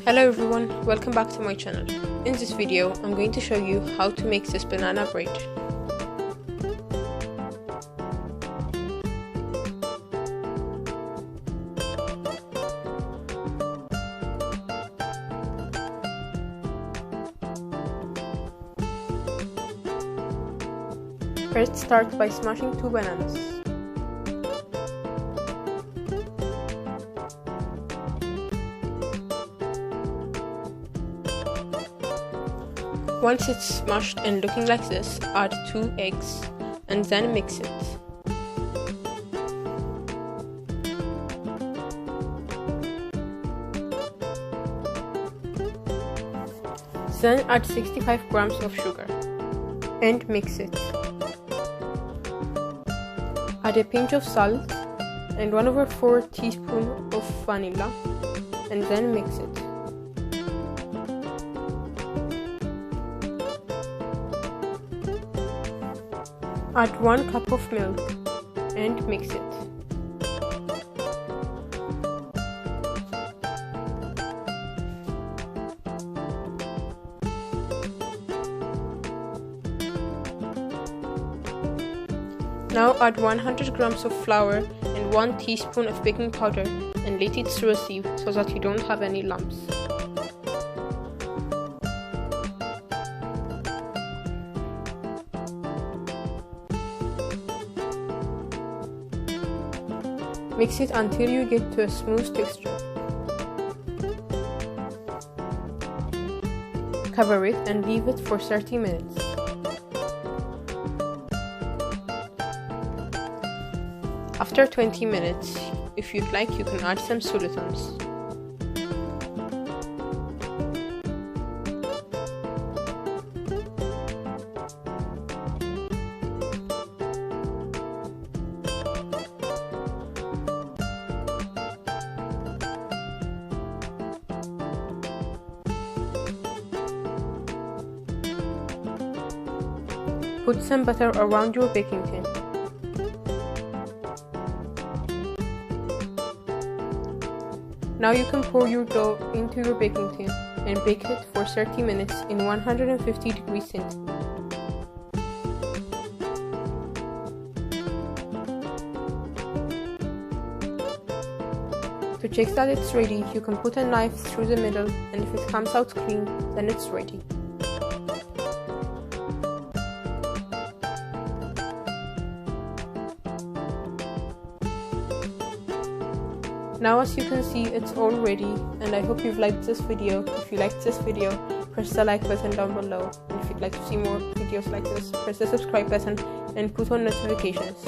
Hello everyone, welcome back to my channel. In this video, I'm going to show you how to make this banana bread. First, start by smashing 2 bananas. Once it's smashed and looking like this, add 2 eggs and then mix it. Then add 65 grams of sugar and mix it. Add a pinch of salt and 1/4 teaspoon of vanilla and then mix it. Add 1 cup of milk and mix it. Now add 100 grams of flour and 1 teaspoon of baking powder and let it through a sieve so that you don't have any lumps. Mix it until you get to a smooth texture. Cover it and leave it for 30 minutes. After 20 minutes, if you'd like, you can add some sultans. Put some butter around your baking tin. Now you can pour your dough into your baking tin and bake it for 30 minutes in 150 degrees centigrade. To check that it's ready, you can put a knife through the middle, and if it comes out clean, then it's ready. Now as you can see, it's all ready, and I hope you've liked this video. If you liked this video, press the like button down below, and if you'd like to see more videos like this, press the subscribe button and put on notifications.